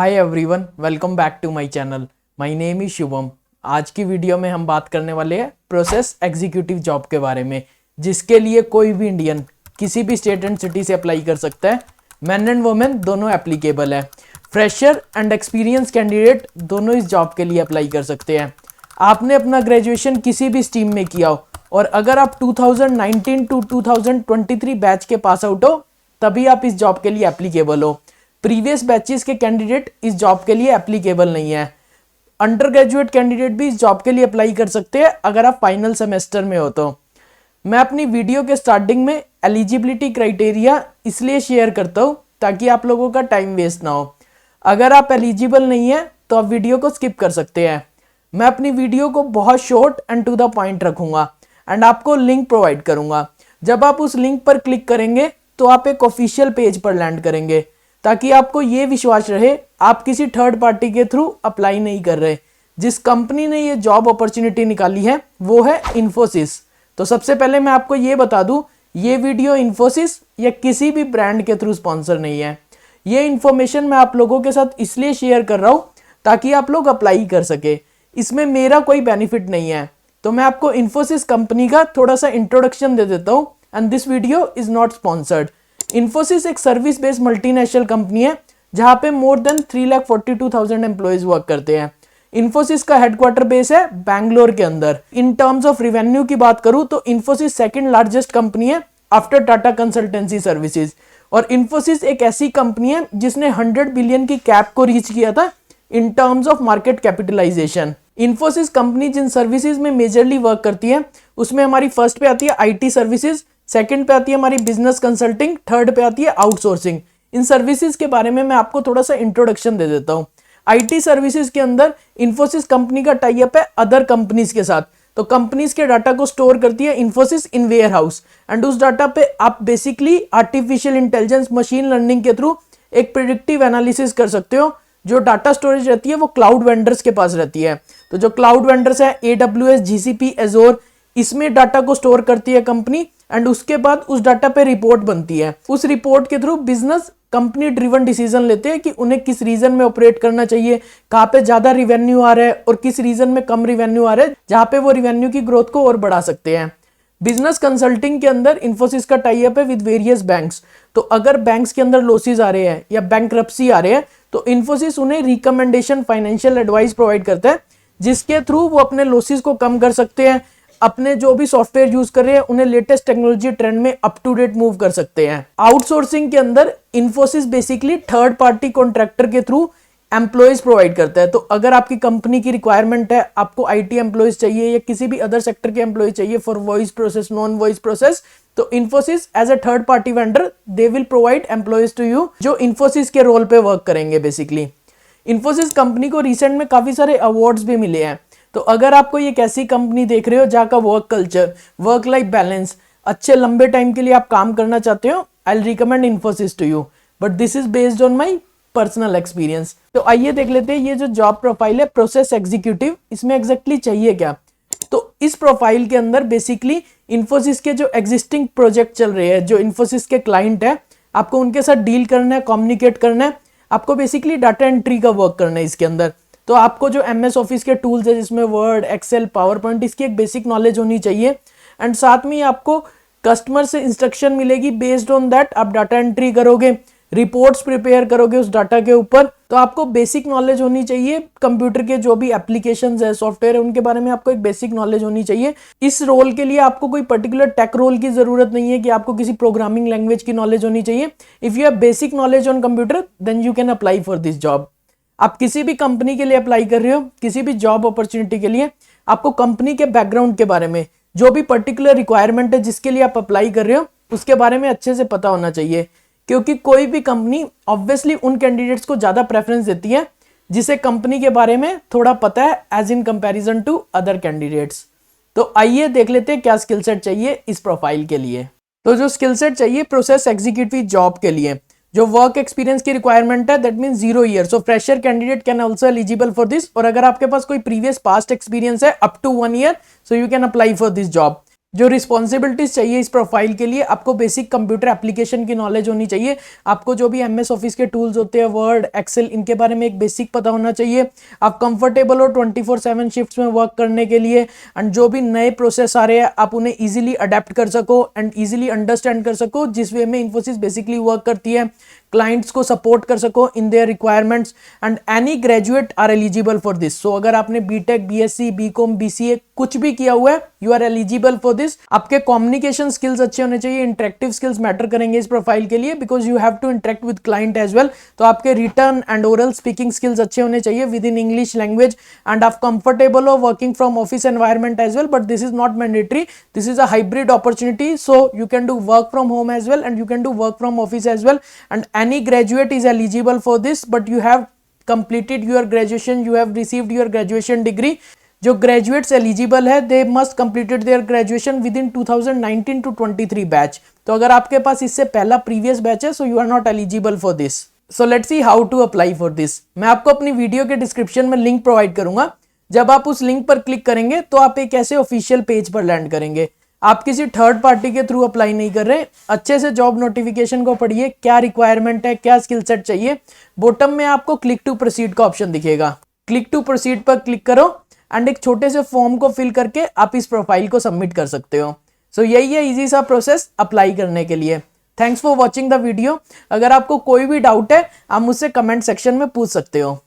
Hi everyone, welcome back to my channel. My name is Shubham. आज की video में हम बात करने वाले हैं प्रोसेस एग्जीक्यूटिव जॉब के बारे में, जिसके लिए कोई भी इंडियन किसी भी स्टेट एंड सिटी से अप्लाई कर सकता है। मैन एंड वुमेन दोनों एप्लीकेबल है। फ्रेशर एंड एक्सपीरियंस कैंडिडेट दोनों इस जॉब के लिए अप्लाई कर सकते हैं। आपने अपना ग्रेजुएशन किसी भी स्ट्रीम में किया हो और अगर आप 2019 टू 2023 बैच के पास आउट हो तभी आप इस जॉब के लिए एप्लीकेबल हो। प्रीवियस बैचेस के कैंडिडेट इस जॉब के लिए एप्लीकेबल नहीं है। अंडर ग्रेजुएट कैंडिडेट भी इस जॉब के लिए अप्लाई कर सकते हैं अगर आप फाइनल सेमेस्टर में हो तो। मैं अपनी वीडियो के स्टार्टिंग में एलिजिबिलिटी क्राइटेरिया इसलिए शेयर करता हूँ ताकि आप लोगों का टाइम वेस्ट ना हो। अगर आप एलिजिबल नहीं है तो आप वीडियो को स्किप कर सकते हैं। मैं अपनी वीडियो को बहुत short and to the point रखूंगा एंड आपको लिंक प्रोवाइड करूंगा। जब आप उस लिंक पर क्लिक करेंगे तो आप एक ऑफिशियल पेज पर लैंड करेंगे ताकि आपको ये विश्वास रहे आप किसी थर्ड पार्टी के थ्रू अप्लाई नहीं कर रहे। जिस कंपनी ने ये जॉब अपॉर्चुनिटी निकाली है वो है इन्फोसिस। तो सबसे पहले मैं आपको ये बता दूं, ये वीडियो इन्फोसिस या किसी भी ब्रांड के थ्रू स्पॉन्सर नहीं है। ये इन्फॉर्मेशन मैं आप लोगों के साथ इसलिए शेयर कर रहा हूं ताकि आप लोग अप्लाई कर सके। इसमें मेरा कोई बेनिफिट नहीं है। तो मैं आपको इन्फोसिस कंपनी का थोड़ा सा इंट्रोडक्शन दे देता हूं and this video is not sponsored. Infosys एक सर्विस बेस्ड मल्टीनेशनल कंपनी है जहां पे मोर देन 3,42,000 एम्प्लॉइज वर्क करते हैं। इन्फोसिस का हेडक्वार्टर बेस है बैंगलोर के अंदर। इन टर्म्स ऑफ रेवेन्यू की बात करूं तो इन्फोसिस सेकंड लार्जेस्ट कंपनी है आफ्टर टाटा कंसल्टेंसी सर्विसेज। और इन्फोसिस एक ऐसी कंपनी है जिसने 100 बिलियन की कैप को रीच किया था in terms of market capitalisation. Infosys company जिन सर्विसेज में मेजरली वर्क करती है उसमें हमारी फर्स्ट पे आती है आईटी सर्विसेज, सेकंड पे आती है हमारी बिजनेस कंसल्टिंग, थर्ड पे आती है आउटसोर्सिंग। इन सर्विसेज के बारे में मैं आपको थोड़ा सा इंट्रोडक्शन दे देता हूं। आईटी सर्विसेज के अंदर इन्फोसिस कंपनी का टाई अप है अदर कंपनीज के साथ। तो कंपनीज के डाटा को स्टोर करती है Infosys in warehouse and उस डाटा पे आप basically artificial intelligence machine learning के थ्रू एक प्रिडिक्टिव एनालिसिस कर सकते हो। जो डाटा स्टोरेज रहती है वो क्लाउड वेंडर्स के पास रहती है। तो जो क्लाउड वेंडर्स है AWS, GCP, Azure, इसमें डाटा को स्टोर करती है कंपनी एंड उसके बाद उस डाटा पे रिपोर्ट बनती है। उस रिपोर्ट के through business company driven decision लेते हैं कि उन्हें किस रीजन में ऑपरेट करना चाहिए, कहाँ पे ज्यादा रिवेन्यू आ रहा है और किस रीजन में कम रिवेन्यू आ रहा है, जहां पे वो रिवेन्यू की ग्रोथ को और बढ़ा सकते हैं। बिजनेस कंसल्टिंग के अंदर इन्फोसिस का टाई अप है विद वेरियस बैंक्स। तो अगर बैंक्स के अंदर लॉसेस आ रहे हैं या बैंक्रप्सी आ रहे हैं तो इन्फोसिस उन्हें रिकमेंडेशन फाइनेंशियल एडवाइस प्रोवाइड करता है जिसके थ्रू वो अपने लॉसेस को कम कर सकते हैं। अपने जो भी सॉफ्टवेयर यूज कर रहे हैं उन्हें लेटेस्ट टेक्नोलॉजी ट्रेंड में अप टू डेट मूव कर सकते हैं। आउटसोर्सिंग के अंदर Infosys basically third party contractor के थ्रू एम्प्लॉयज प्रोवाइड करता है। तो अगर आपकी कंपनी की रिक्वायरमेंट है, आपको आईटी एम्प्लॉयज चाहिए या किसी भी अदर सेक्टर के एम्प्लॉय चाहिए for voice process, non voice process, तो Infosys as a third party vendor they will provide employees to you जो इन्फोसिस के रोल पे वर्क करेंगे। बेसिकली इन्फोसिस कंपनी को रिसेंट में काफी सारे अवार्ड्स भी मिले हैं। तो अगर आपको ये कैसी कंपनी देख रहे हो जहाँ का work culture, work life balance, अच्छे लंबे टाइम के लिए आप काम करना चाहते हो, I will recommend Infosys to you, but this is based on my personal experience. तो आइए देख लेते हैं ये जो जॉब प्रोफाइल है प्रोसेस एग्जीक्यूटिव, इसमें एग्जैक्टली चाहिए क्या। तो इस प्रोफाइल के अंदर बेसिकली इन्फोसिस के जो एग्जिस्टिंग प्रोजेक्ट चल रहे हैं, जो इन्फोसिस के क्लाइंट है, आपको उनके साथ डील करना है, कम्युनिकेट करना है, आपको बेसिकली डाटा एंट्री का वर्क करना है इसके अंदर। तो आपको जो MS ऑफिस के टूल्स है जिसमें वर्ड, एक्सेल, पावर पॉइंट, इसकी एक बेसिक नॉलेज होनी चाहिए एंड साथ में आपको कस्टमर से इंस्ट्रक्शन मिलेगी, बेस्ड ऑन दैट आप डाटा एंट्री करोगे, रिपोर्ट्स प्रिपेयर करोगे उस डाटा के ऊपर। तो आपको बेसिक नॉलेज होनी चाहिए कंप्यूटर के जो भी एप्लीकेशंस है, सॉफ्टवेयर है, उनके बारे में आपको एक बेसिक नॉलेज होनी चाहिए। इस रोल के लिए आपको कोई पर्टिकुलर टेक रोल की जरूरत नहीं है कि आपको किसी प्रोग्रामिंग लैंग्वेज की नॉलेज होनी चाहिए। If you have basic knowledge on computer then you can apply for this job. आप किसी भी कंपनी के लिए अप्लाई कर रहे हो, किसी भी जॉब अपॉर्चुनिटी के लिए, आपको कंपनी के बैकग्राउंड के बारे में, जो भी पर्टिकुलर रिक्वायरमेंट है जिसके लिए आप अप्लाई कर रहे हो, उसके बारे में अच्छे से पता होना चाहिए। क्योंकि कोई भी कंपनी ऑब्वियसली उन कैंडिडेट्स को ज्यादा प्रेफरेंस देती है जिसे कंपनी के बारे में थोड़ा पता है as in comparison to other candidates. तो आइए देख लेते हैं क्या स्किल सेट चाहिए इस प्रोफाइल के लिए। तो जो स्किल सेट चाहिए प्रोसेस एग्जीक्यूटिव जॉब के लिए, जो वर्क एक्सपीरियंस की रिक्वायरमेंट है that mean 0 year. So fresher candidate can also eligible for this. और अगर आपके पास कोई प्रीवियस पास्ट एक्सपीरियंस है up to 1 year, so you can apply for this job. जो रिस्पॉन्सिबिलिटीज चाहिए इस प्रोफाइल के लिए, आपको बेसिक कंप्यूटर एप्लीकेशन की नॉलेज होनी चाहिए। आपको जो भी एमएस ऑफिस के टूल्स होते हैं, वर्ड, एक्सेल, इनके बारे में एक बेसिक पता होना चाहिए। आप कंफर्टेबल हो 24/7 शिफ्ट्स में वर्क करने के लिए, एंड जो भी नए प्रोसेस आ रहे हैं आप उन्हें इजीली अडेप्ट कर सको एंड इजीली अंडरस्टैंड कर सको, जिस वे में इन्फोसिस बेसिकली वर्क करती है। क्लाइंट्स को सपोर्ट कर सको in their requirements, and any graduate are eligible for this. So अगर आपने बीटेक, बीएससी, बीकॉम, बीसीए कुछ भी किया हुआ है, you are eligible for this. आपके कम्युनिकेशन स्किल्स अच्छे होने चाहिए, इंटरेक्टिव स्किल्स मैटर करेंगे इस प्रोफाइल के लिए, because you have to interact with client as well. तो आपके written and oral speaking skills अच्छे होने चाहिए with in English language, and आप कंफर्टेबल हो working from office environment as well, but this is not mandatory, this is a hybrid opportunity, so you can do work from home as well and you can do work from office as well, and any graduate is eligible for this, but you have completed your graduation, you have received your graduation degree. जो graduates eligible है, they must completed their graduation within 2019 to 23 batch. तो अगर आपके पास इससे पहला previous batch है, so you are not eligible for this. So let's see how to apply for this. मैं आपको अपनी वीडियो के डिस्क्रिप्शन में लिंक प्रोवाइड करूंगा। जब आप उस लिंक पर क्लिक करेंगे तो आप एक ऐसे ऑफिशियल पेज पर लैंड करेंगे। आप किसी थर्ड पार्टी के थ्रू अप्लाई नहीं कर रहे। अच्छे से जॉब नोटिफिकेशन को पढ़िए, क्या रिक्वायरमेंट है, क्या स्किल सेट चाहिए। बॉटम में आपको क्लिक टू प्रोसीड का ऑप्शन दिखेगा, क्लिक टू प्रोसीड पर क्लिक करो एंड एक छोटे से फॉर्म को फिल करके आप इस प्रोफाइल को सबमिट कर सकते हो। सो यही है इजी सा प्रोसेस अप्लाई करने के लिए। Thanks for watching the video. अगर आपको कोई भी डाउट है आप मुझसे कमेंट सेक्शन में पूछ सकते हो।